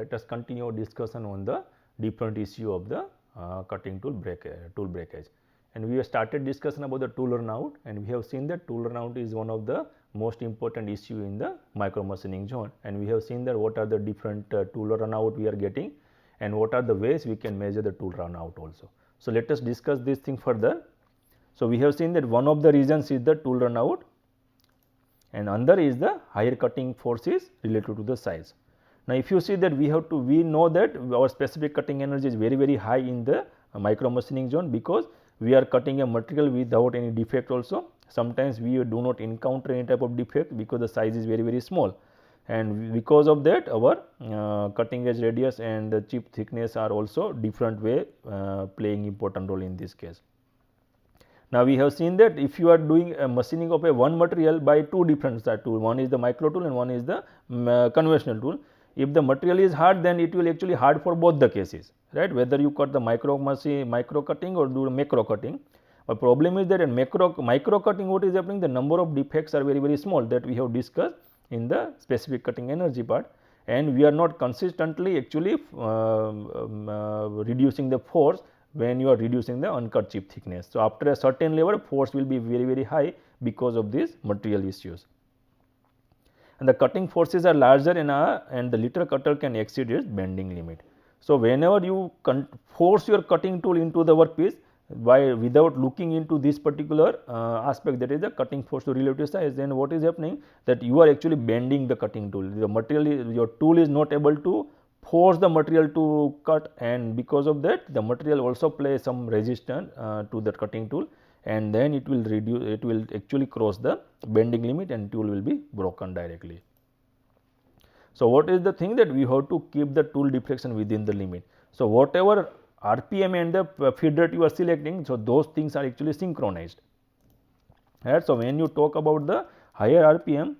let us continue our discussion on the different issue of the cutting tool breakage. And we have started discussion about the tool run out, and we have seen that tool run out is one of the most important issue in the micro machining zone, and we have seen that what are the different tool run out we are getting and what are the ways we can measure the tool run out also. So, let us discuss this thing further. So, we have seen that one of the reasons is the tool run out and another is the higher cutting forces related to the size. Now, if you see that we know that our specific cutting energy is very high in the micro machining zone, because we are cutting a material without any defect also. Sometimes we do not encounter any type of defect because the size is very small, and because of that our cutting edge radius and the chip thickness are also different way playing important role in this case. Now, we have seen that if you are doing a machining of a one material by two different tool, one is the micro tool and one is the conventional tool. If the material is hard, then it will actually hard for both the cases, right, whether you cut the micro cutting or do macro cutting. But problem is that in micro cutting, what is happening, the number of defects are very small, that we have discussed in the specific cutting energy part, and we are not consistently actually reducing the force when you are reducing the uncut chip thickness. So, after a certain level force will be very high because of these material issues, and the cutting forces are larger and the little cutter can exceed its bending limit. So, whenever you force your cutting tool into the workpiece without looking into this particular aspect, that is the cutting force to relative size, then what is happening, that you are actually bending the cutting tool. The material your tool is not able to force the material to cut, and because of that the material also plays some resistance to the cutting tool, and then it will actually cross the bending limit and tool will be broken directly. So, what is the thing, that we have to keep the tool deflection within the limit. So, whatever RPM and the feed rate you are selecting, so those things are actually synchronized, right. So, when you talk about the higher RPM,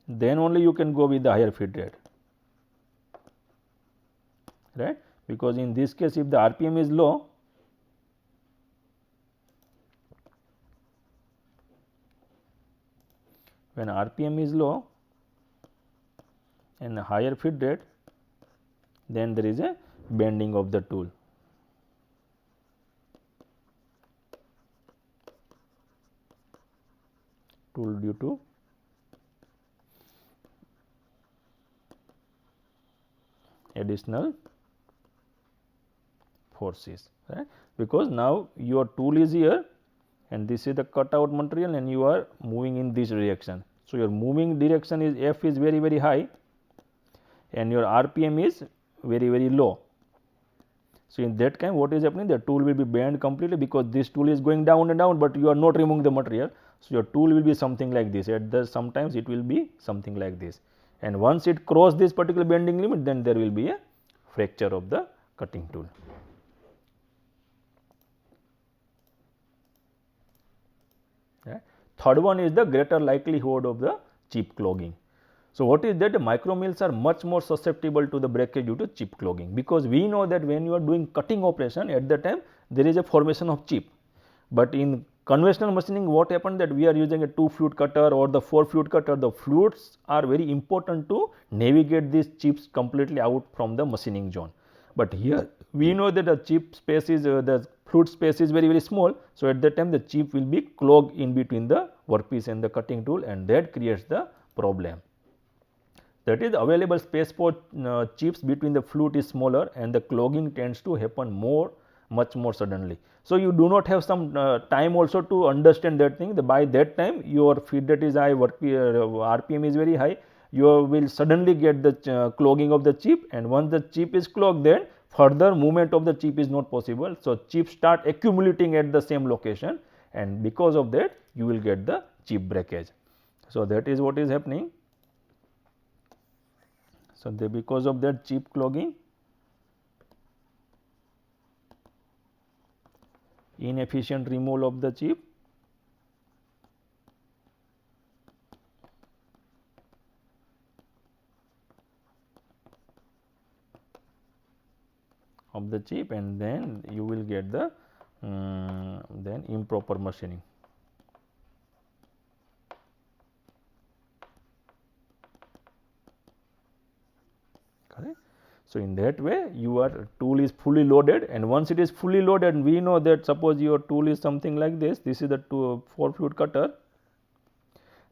then only you can go with the higher feed rate, right, because in this case if the RPM is low, when RPM is low and a higher feed rate, then there is a bending of the tool. Due to additional forces, right, because now your tool is here and this is the cut out material and you are moving in this direction. So, your moving direction is F is very high and your RPM is very low. So, in that time what is happening, the tool will be bent completely, because this tool is going down and down, but you are not removing the material. So, your tool will be something like this, sometimes it will be something like this, and once it crosses this particular bending limit, then there will be a fracture of the cutting tool. Right. Third one is the greater likelihood of the chip clogging. So, what is that, the micro mills are much more susceptible to the breakage due to chip clogging, because we know that when you are doing cutting operation, at the time there is a formation of chip, but in conventional machining what happened, that we are using a 2 flute cutter or the 4 flute cutter. The flutes are very important to navigate these chips completely out from the machining zone, but here we know that the chip space is the flute space is very small. So, at that time the chip will be clogged in between the workpiece and the cutting tool, and that creates the problem. That is, available space for chips between the flute is smaller and the clogging tends to happen much more suddenly. So, you do not have some time also to understand that thing. By that time your feed rate is high, RPM is very high, you will suddenly get the clogging of the chip, and once the chip is clogged, then further movement of the chip is not possible. So, chips start accumulating at the same location, and because of that you will get the chip breakage. So, that is what is happening. So, because of that chip clogging, inefficient removal of the chip, and then you will get the then improper machining. correct. So, in that way your tool is fully loaded, and once it is fully loaded, we know that suppose your tool is something like this, this is the 4 flute cutter,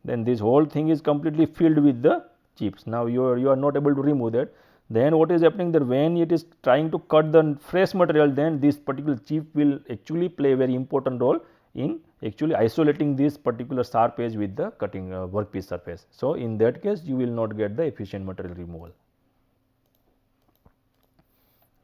then this whole thing is completely filled with the chips. Now, you are not able to remove that. Then what is happening, that when it is trying to cut the fresh material, then this particular chip will actually play a very important role in actually isolating this particular sharp edge with the cutting workpiece surface. So, in that case you will not get the efficient material removal.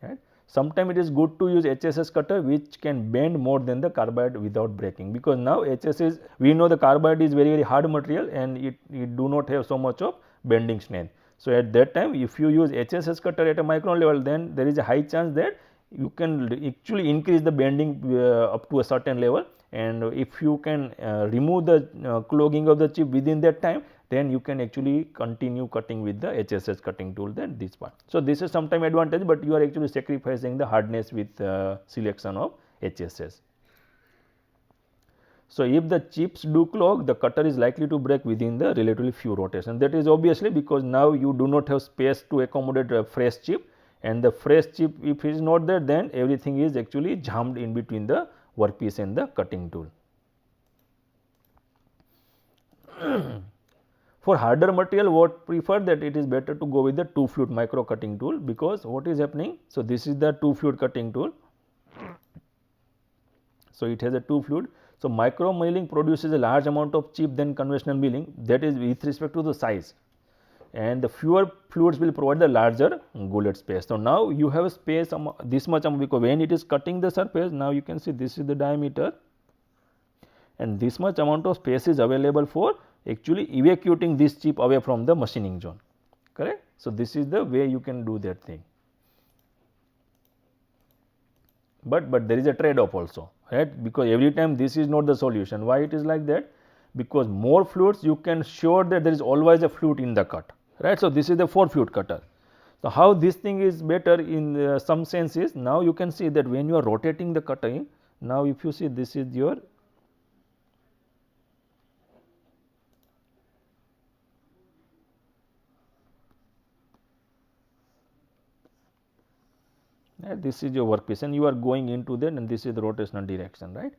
Right. Sometimes it is good to use HSS cutter which can bend more than the carbide without breaking, because now HSS, we know the carbide is very hard material and it do not have so much of bending strength. So, at that time if you use HSS cutter at a micron level, then there is a high chance that you can actually increase the bending up to a certain level, and if you can remove the clogging of the chip within that time, then you can actually continue cutting with the HSS cutting tool, that this part. So, this is sometime advantage, but you are actually sacrificing the hardness with selection of HSS. So, if the chips do clog, the cutter is likely to break within the relatively few rotations. That is obviously because now you do not have space to accommodate a fresh chip, and the fresh chip if it is not there, then everything is actually jammed in between the workpiece and the cutting tool. For harder material, what prefer that it is better to go with the 2 flute micro cutting tool, because what is happening. So, this is the 2 flute cutting tool. So, it has a 2 flute. So, micro milling produces a large amount of chip than conventional milling, that is with respect to the size, and the fewer flutes will provide the larger gullet space. So, now you have a space this much, because when it is cutting the surface, now you can see this is the diameter and this much amount of space is available for actually evacuating this chip away from the machining zone, correct. So, this is the way you can do that thing, but there is a trade off also, right, because every time this is not the solution. Why it is like that? Because more flutes you can sure that there is always a flute in the cut, right. So, this is the 4 flute cutter. So, how this thing is better in some sense is, now you can see that when you are rotating the cutting, now if you see this is your this is your workpiece and you are going into that, and this is the rotational direction, right.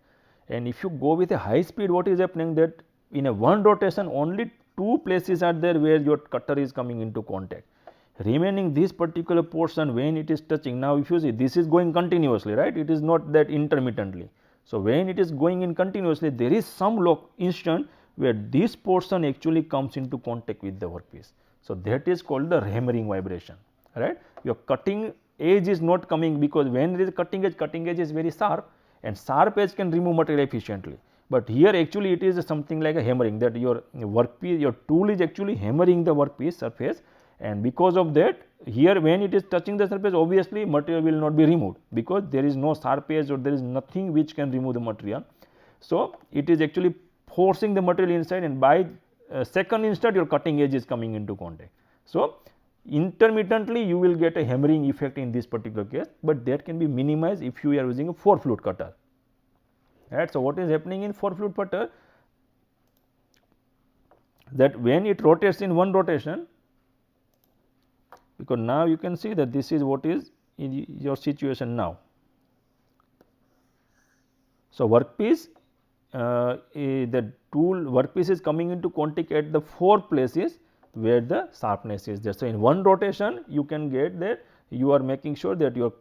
And if you go with a high speed, what is happening, that in a one rotation only 2 places are there where your cutter is coming into contact. Remaining this particular portion, when it is touching, now if you see this is going continuously, right, it is not that intermittently. So, when it is going in continuously, there is some instant where this portion actually comes into contact with the workpiece. So, that is called the hammering vibration, right. Your cutting edge is not coming, because when there is cutting edge is very sharp, and sharp edge can remove material efficiently. But here actually it is something like a hammering, that your workpiece, your tool is actually hammering the workpiece surface, and because of that, here when it is touching the surface, obviously material will not be removed, because there is no sharp edge or there is nothing which can remove the material. So, it is actually forcing the material inside, and by second instant your cutting edge is coming into contact. So, intermittently you will get a hammering effect in this particular case, but that can be minimized if you are using a 4 flute cutter, right. So, what is happening in 4 flute cutter, that when it rotates in one rotation, because now you can see that this is what is in your situation now. So, workpiece the tool workpiece is coming into contact at the 4 places where the sharpness is there. So, in one rotation you can get that you are making sure that your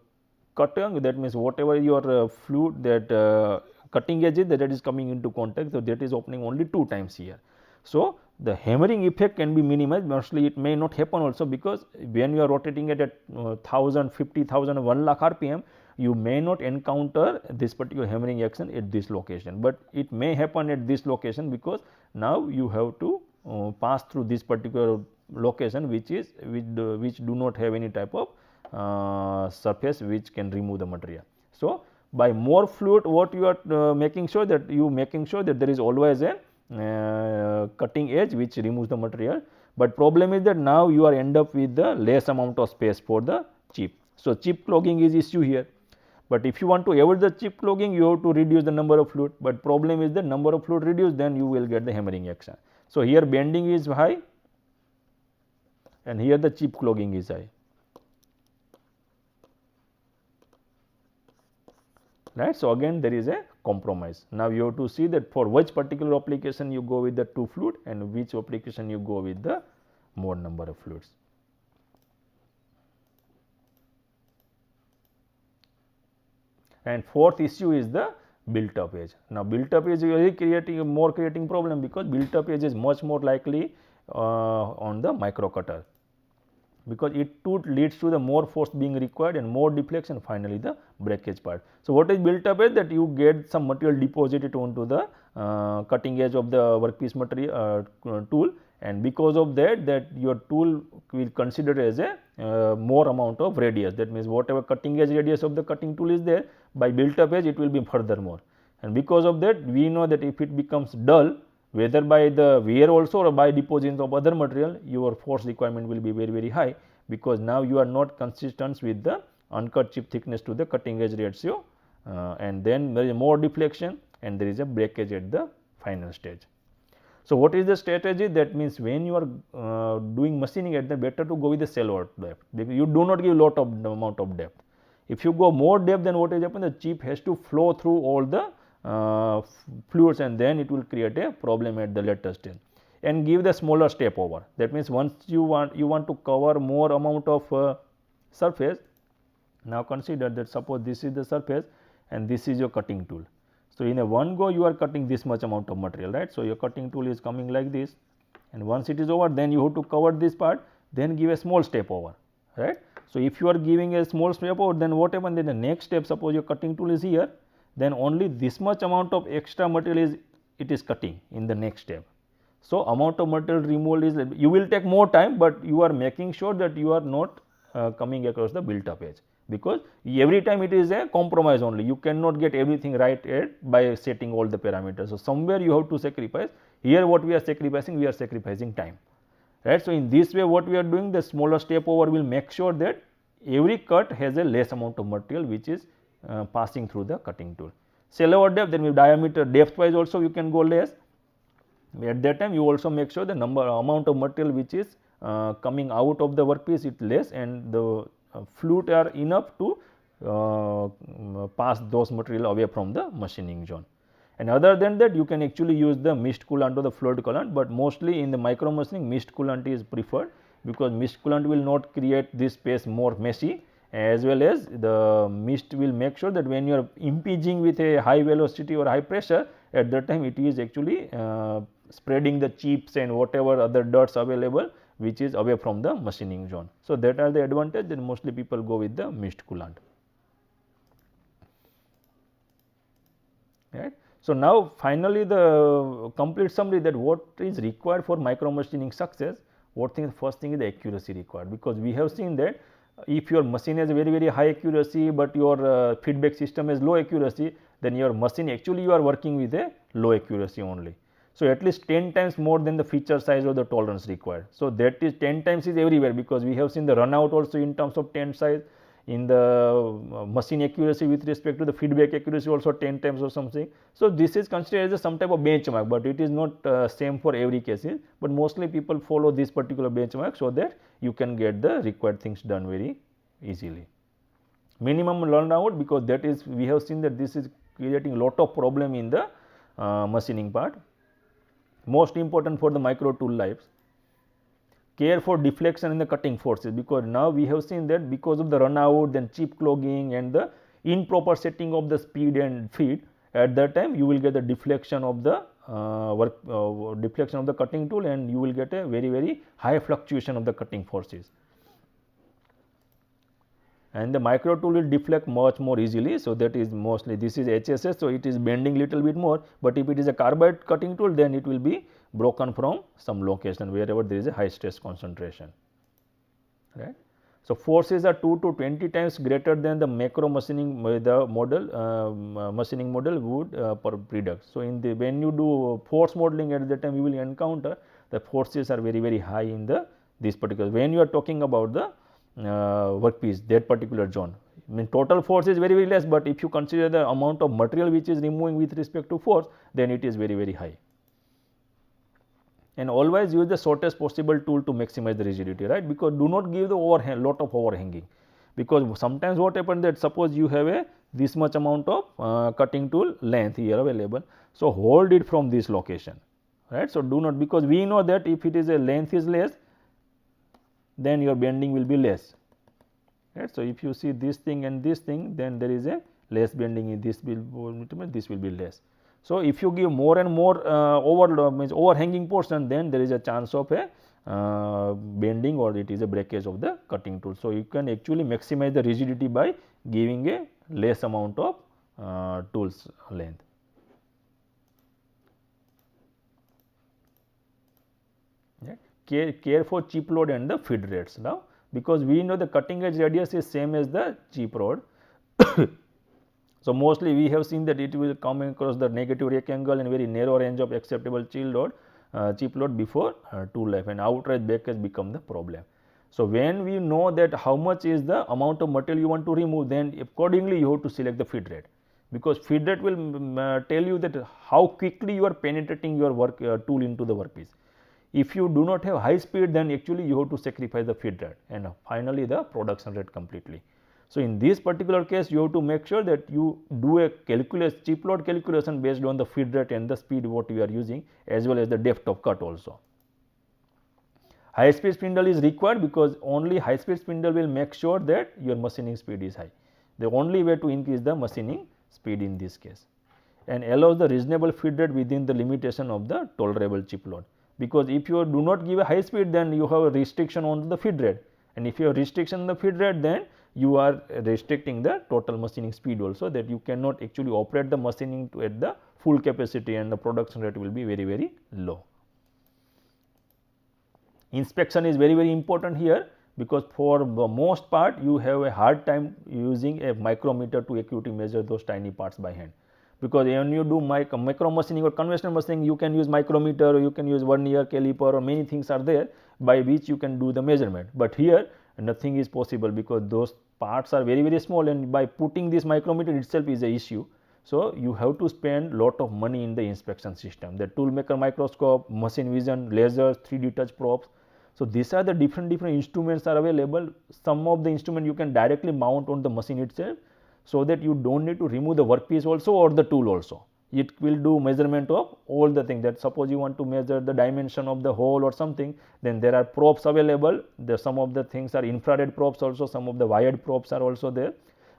cutting, that means whatever your flute, that cutting edge is, that is coming into contact. So, that is opening only 2 times here. So, the hammering effect can be minimized, mostly it may not happen also, because when you are rotating at 1000, 50,000, 1 lakh RPM, you may not encounter this particular hammering action at this location, but it may happen at this location, because now you have to pass through this particular location which do not have any type of surface which can remove the material. So, by more flute, what you are making sure that there is always a cutting edge which removes the material, but problem is that now you are end up with the less amount of space for the chip. So, chip clogging is issue here, but if you want to avoid the chip clogging, you have to reduce the number of flute, but problem is the number of flute reduced, then you will get the hammering action. So, here bending is high and here the chip clogging is high. right. So, again there is a compromise. Now, you have to see that for which particular application you go with the 2 flute and which application you go with the more number of flutes. And fourth issue is the built up edge. Now, built up edge is really creating problem, because built up edge is much more likely on the micro cutter, because it too leads to the more force being required and more deflection, finally the breakage part. So, what is built up edge? That you get some material deposited onto the cutting edge of the workpiece material tool, and because of that your tool will consider as a more amount of radius. That means, whatever cutting edge radius of the cutting tool is there, by built up edge it will be further more, and because of that we know that if it becomes dull, whether by the wear also or by deposition of other material, your force requirement will be very high, because now you are not consistent with the uncut chip thickness to the cutting edge ratio, and then there is more deflection and there is a breakage at the final stage. So, what is the strategy? That means, when you are doing machining at the, better to go with the shallower depth, because you do not give lot of amount of depth. If you go more depth, then what is happen? The chip has to flow through all the fluids, and then it will create a problem at the later stage. And give the smaller step over. That means, once you want to cover more amount of surface. Now, consider that suppose this is the surface and this is your cutting tool. So, in a one go you are cutting this much amount of material, right. So, your cutting tool is coming like this, and once it is over, then you have to cover this part, then give a small step over, right. So, if you are giving a small step over, then what happens? Then the next step, suppose your cutting tool is here, then only this much amount of extra material is cutting in the next step. So, amount of material removal is, you will take more time, but you are making sure that you are not coming across the built up edge, because every time it is a compromise only. You cannot get everything right by setting all the parameters. So, somewhere you have to sacrifice. Here what we are sacrificing? We are sacrificing time, right. So, in this way what we are doing, the smaller step over will make sure that every cut has a less amount of material which is passing through the cutting tool. Shallower depth, then with diameter depth wise also you can go less. At that time you also make sure the amount of material which is coming out of the workpiece is less, and the flute are enough to pass those material away from the machining zone. And other than that, you can actually use the mist coolant or the fluid coolant, but mostly in the micro machining mist coolant is preferred, because mist coolant will not create this space more messy, as well as the mist will make sure that when you are impinging with a high velocity or high pressure, at that time it is actually spreading the chips and whatever other dirts available which is away from the machining zone. So, that are the advantage, that mostly people go with the mist coolant, right. So, now finally the complete summary, that what is required for micro machining success. First thing is the accuracy required, because we have seen that if your machine has very high accuracy, but your feedback system has low accuracy, then your machine actually you are working with a low accuracy only. So, at least 10 times more than the feature size or the tolerance required. So, that is 10 times is everywhere, because we have seen the run out also in terms of 10 size, in the machine accuracy with respect to the feedback accuracy also 10 times or something. So, this is considered as some type of benchmark, but it is not same for every case, but mostly people follow this particular benchmark, so that you can get the required things done very easily. Minimum run out, because that is, we have seen that this is creating lot of problem in the machining part. Most important for the micro tool lives. Care for deflection in the cutting forces, because now we have seen that because of the run out, then chip clogging and the improper setting of the speed and feed, at that time you will get the deflection of the deflection of the cutting tool, and you will get a very high fluctuation of the cutting forces. And the micro tool will deflect much more easily. So, that is mostly, this is HSS, so it is bending little bit more, but if it is a carbide cutting tool, then it will be broken from some location wherever there is a high stress concentration, right. So, forces are 2 to 20 times greater than the macro machining machining model would per product. So, in the when you do force modeling, at that time you will encounter the forces are very high in the this particular, when you are talking about the workpiece, that particular zone. I mean, total force is very less, but if you consider the amount of material which is removing with respect to force, then it is very high. And always use the shortest possible tool to maximize the rigidity, right, because do not give the lot of overhanging, because sometimes what happens, that suppose you have a this much amount of cutting tool length here available. So, hold it from this location, right. So, do not, because we know that if it is a length is less, then your bending will be less, right. So, if you see this thing and this thing, then there is a less bending in this will be less. So, if you give more and more overhanging portion, then there is a chance of a bending or it is a breakage of the cutting tool. So, you can actually maximize the rigidity by giving a less amount of tools length. Yeah. Care for chip load and the feed rates now, because we know the cutting edge radius is same as the chip rod. So, mostly we have seen that it will come across the negative rake angle and very narrow range of acceptable chip load before tool life, and outright breakage become the problem. So, when we know that how much is the amount of material you want to remove, then accordingly you have to select the feed rate, because feed rate will tell you that how quickly you are penetrating your tool into the workpiece. If you do not have high speed, then actually you have to sacrifice the feed rate and finally the production rate completely. So, in this particular case, you have to make sure that you do a chip load calculation based on the feed rate and the speed what you are using, as well as the depth of cut also. High speed spindle is required because only high speed spindle will make sure that your machining speed is high. The only way to increase the machining speed in this case, and allows the reasonable feed rate within the limitation of the tolerable chip load. Because if you do not give a high speed, then you have a restriction on the feed rate, and if you have restriction on the feed rate, then you are restricting the total machining speed also, that you cannot actually operate the machining at the full capacity, and the production rate will be very low. Inspection is very important here, because for the most part you have a hard time using a micrometer to accurately measure those tiny parts by hand. Because when you do micro machining or conventional machining, you can use micrometer, or you can use vernier caliper, or many things are there by which you can do the measurement. But here nothing is possible, because those parts are very small, and by putting this micrometer itself is a issue. So, you have to spend lot of money in the inspection system, the tool maker microscope, machine vision, lasers, 3D touch probes. So, these are the different instruments are available. Some of the instrument you can directly mount on the machine itself, so that you do not need to remove the workpiece also or the tool also. It will do measurement of all the things. That suppose you want to measure the dimension of the hole or something, then there are probes available. Some of the things are infrared probes also, some of the wired probes are also there,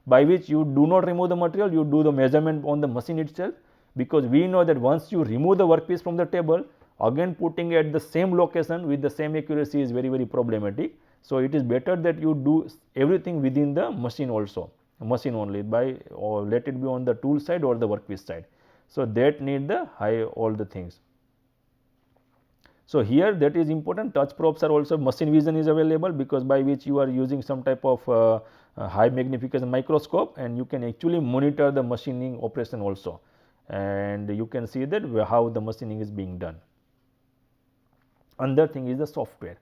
by which you do not remove the material, you do the measurement on the machine itself. Because we know that once you remove the workpiece from the table, again putting at the same location with the same accuracy is very problematic. So, it is better that you do everything within the machine also, machine only, by or let it be on the tool side or the workpiece side. So, that need the high all the things. So, here that is important. Touch probes are also, machine vision is available, because by which you are using some type of high magnification microscope, and you can actually monitor the machining operation also, and you can see that how the machining is being done. Another thing is the software.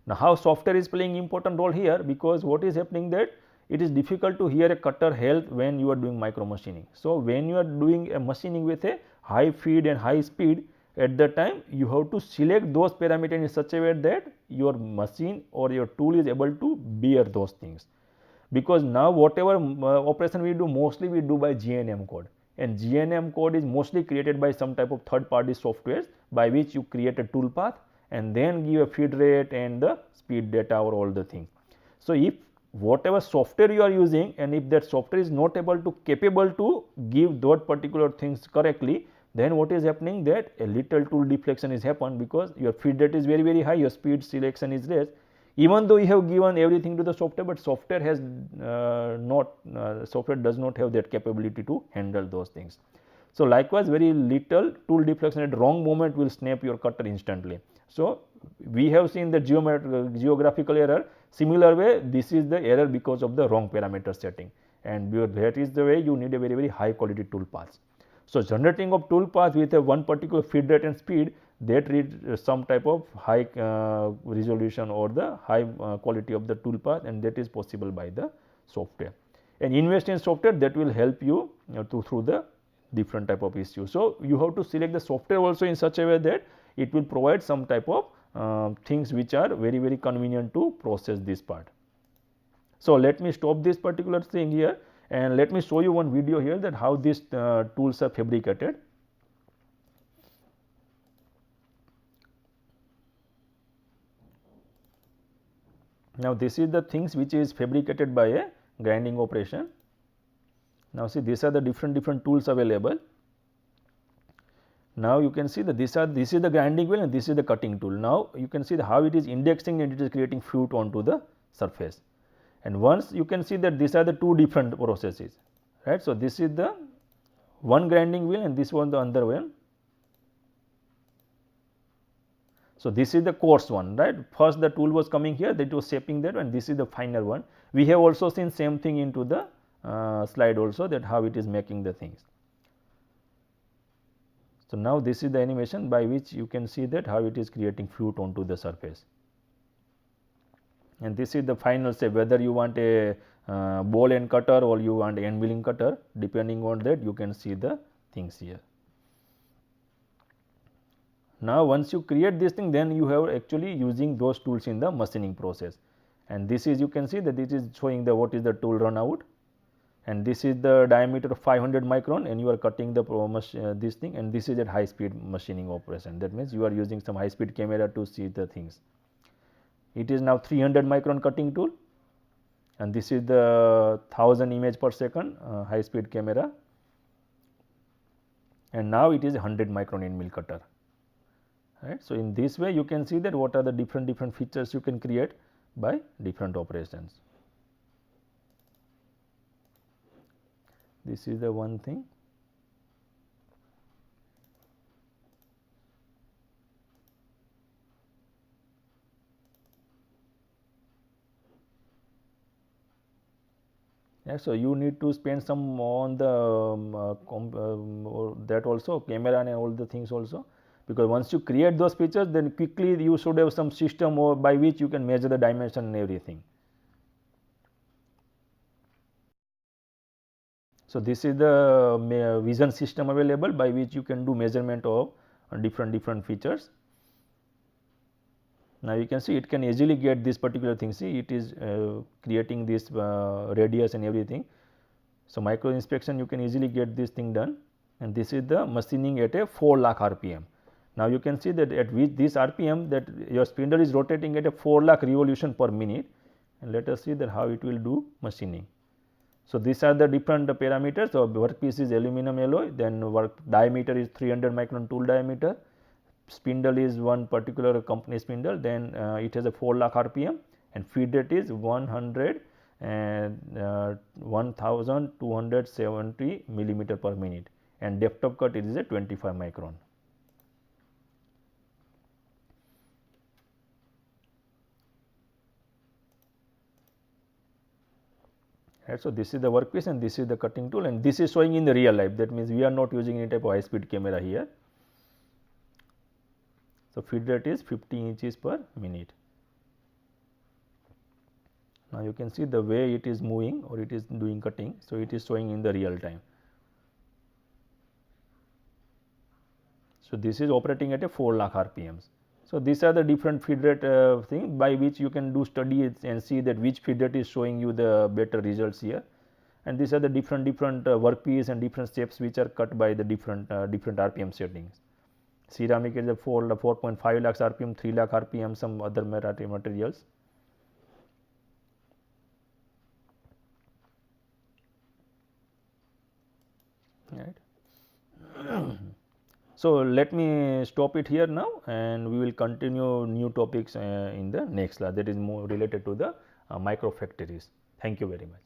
Now, how software is playing important role here, because what is happening that it is difficult to hear a cutter health when you are doing micro machining. So, when you are doing a machining with a high feed and high speed, at that time you have to select those parameters in such a way that your machine or your tool is able to bear those things. Because now whatever operation we do, mostly we do by GNM code, and GNM code is mostly created by some type of third party softwares, by which you create a tool path and then give a feed rate and the speed data or all the things. So, if whatever software you are using, and if that software is not capable to give those particular things correctly, then what is happening, that a little tool deflection is happen, because your feed rate is very high, your speed selection is less, even though you have given everything to the software, but software has software does not have that capability to handle those things. So, likewise very little tool deflection at wrong moment will snap your cutter instantly. So, we have seen the geographical error. Similar way, this is the error because of the wrong parameter setting, and that is the way you need a very high quality tool paths. So, generating of tool path with a one particular feed rate and speed, that read some type of high resolution or the high quality of the tool path, and that is possible by the software. And invest in software that will help you, through the different type of issues. So, you have to select the software also in such a way that it will provide some type of things which are very convenient to process this part. So, let me stop this particular thing here, And let me show you one video here that how these tools are fabricated. Now this is the things which is fabricated by a grinding operation. Now see, these are the different tools available. Now you can see that this is the grinding wheel and this is the cutting tool. Now you can see how it is indexing and it is creating flute onto the surface. And once you can see that these are the two different processes, right. So this is the one grinding wheel and this one the other one. So this is the coarse one, right. First the tool was coming here, that was shaping that, and this is the finer one. We have also seen same thing into the slide also, that how it is making the things. So now this is the animation by which you can see that how it is creating flute onto the surface. And this is the final shape, whether you want a ball end cutter or you want end milling cutter, depending on that you can see the things here. Now once you create this thing, then you have actually using those tools in the machining process. And this is, you can see that this is showing the what is the tool run out, and this is the diameter of 500 micron, and you are cutting the this thing, and this is at high speed machining operation. That means you are using some high speed camera to see the things. It is now 300 micron cutting tool, and this is the 1000 image per second high speed camera, and now it is 100 micron end mill cutter, right. So in this way you can see that what are the different features you can create by different operations. This is the one thing. Yeah, so you need to spend some on the that also, camera and all the things also, because once you create those features, then quickly you should have some system or by which you can measure the dimension and everything. So this is the vision system available by which you can do measurement of different features. Now you can see it can easily get this particular thing. See, it is creating this radius and everything. So micro inspection you can easily get this thing done, and this is the machining at a 4 lakh RPM. Now you can see that at which this RPM, that your spindle is rotating at a 4 lakh revolution per minute, and let us see that how it will do machining. So these are the different parameters. So workpiece is aluminum alloy, then work diameter is 300 micron tool diameter, spindle is one particular company spindle, then it has a 4 lakh RPM, and feed rate is 1270 millimeter per minute, and depth of cut is a 25 micron. Right. So this is the workpiece and this is the cutting tool, and this is showing in the real life. That means we are not using any type of high speed camera here. So feed rate is 50 inches per minute. Now you can see the way it is moving or it is doing cutting. So it is showing in the real time. So this is operating at a 4 lakh RPMs. So these are the different feed rate thing by which you can do study and see that which feed rate is showing you the better results here. And these are the different workpiece and different shapes which are cut by the different RPM settings. Ceramic is a 4.5 lakhs RPM, 3 lakh RPM, some other materials. Right. So let me stop it here now, and we will continue new topics in the next class, that is more related to the micro factories. Thank you very much.